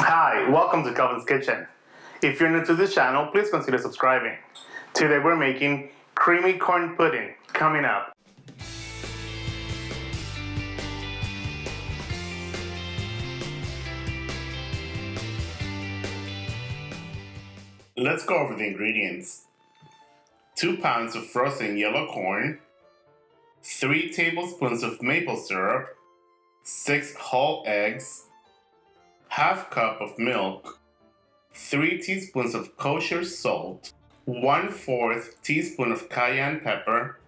Hi, welcome to Kelvin's Kitchen. If you're new to this channel, please consider subscribing. Today we're making creamy corn pudding, coming up. Let's go over the ingredients. 2 pounds of frozen yellow corn, 3 tablespoons of maple syrup, 6 whole eggs, half cup of milk, 3 teaspoons of kosher salt, 1/4 teaspoon of cayenne pepper,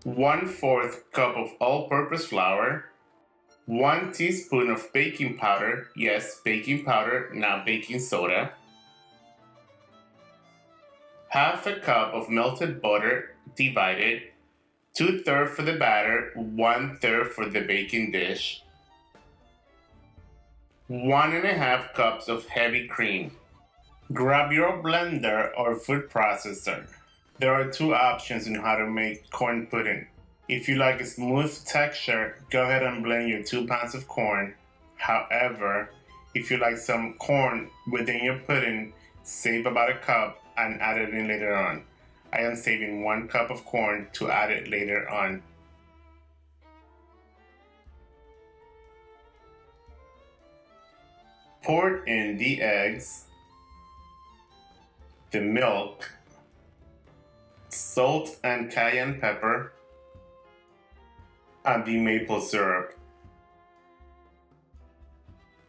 1/4 cup of all-purpose flour, 1 teaspoon of baking powder, yes, baking powder, not baking soda, half a cup of melted butter divided, 2/3 for the batter, 1/3 for the baking dish, 1.5 cups of heavy cream. Grab your blender or food processor. There are 2 options in how to make corn pudding. If you like a smooth texture, go ahead and blend your 2 pounds of corn. However, if you like some corn within your pudding, save about a cup and add it in later on. I am saving 1 cup of corn to add it later on. Pour in the eggs, the milk, salt and cayenne pepper, and the maple syrup.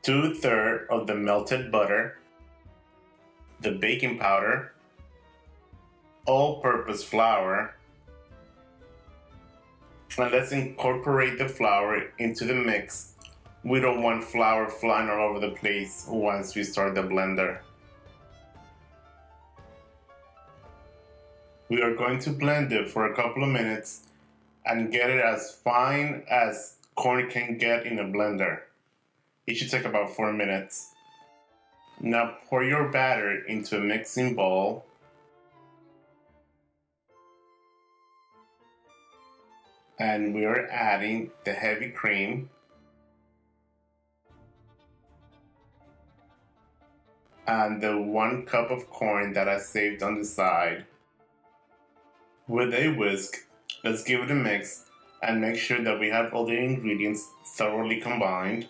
2/3 of the melted butter, the baking powder, all-purpose flour, and let's incorporate the flour into the mix. We don't want flour flying all over the place once we start the blender. We are going to blend it for a couple of minutes and get it as fine as corn can get in a blender. It should take about 4 minutes. Now pour your batter into a mixing bowl. And we are adding the heavy cream. And the 1 cup of corn that I saved on the side. With a whisk, let's give it a mix and make sure that we have all the ingredients thoroughly combined.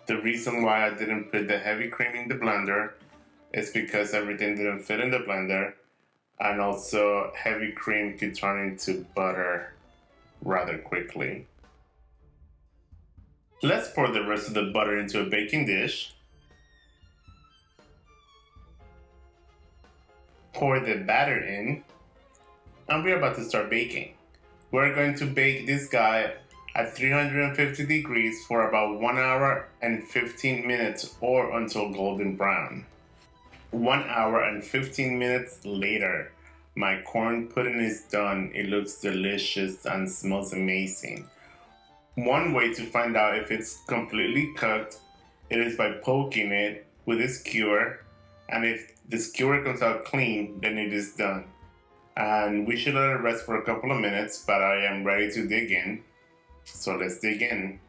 The reason why I didn't put the heavy cream in the blender is because everything didn't fit in the blender, and also heavy cream could turn into butter rather quickly. Let's pour the rest of the butter into a baking dish. Pour the batter in, and we're about to start baking. We're going to bake this guy at 350 degrees for about 1 hour and 15 minutes or until golden brown. 1 hour and 15 minutes later, my corn pudding is done. It looks delicious and smells amazing. One way to find out if it's completely cooked, it is by poking it with a skewer, and if the skewer comes out clean, then it is done. And we should let it rest for a couple of minutes, but I am ready to dig in. So let's dig in.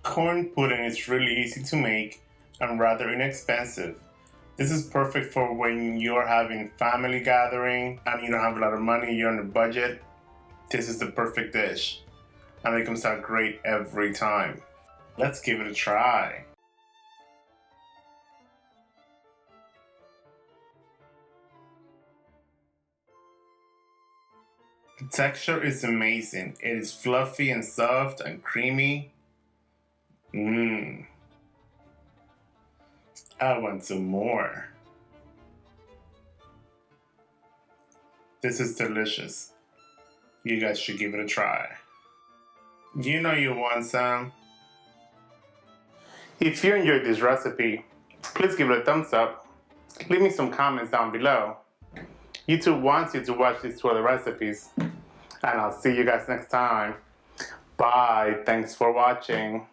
Corn pudding is really easy to make and rather inexpensive. This is perfect for when you're having family gathering and you don't have a lot of money, you're on a budget. This is the perfect dish. And it comes out great every time. Let's give it a try. The texture is amazing. It is fluffy and soft and creamy. I want some more. This is delicious. You guys should give it a try. You know you want some. If you enjoyed this recipe, please give it a thumbs up. Leave me some comments down below. YouTube wants you to watch these 2 other recipes. And I'll see you guys next time. Bye. Thanks for watching.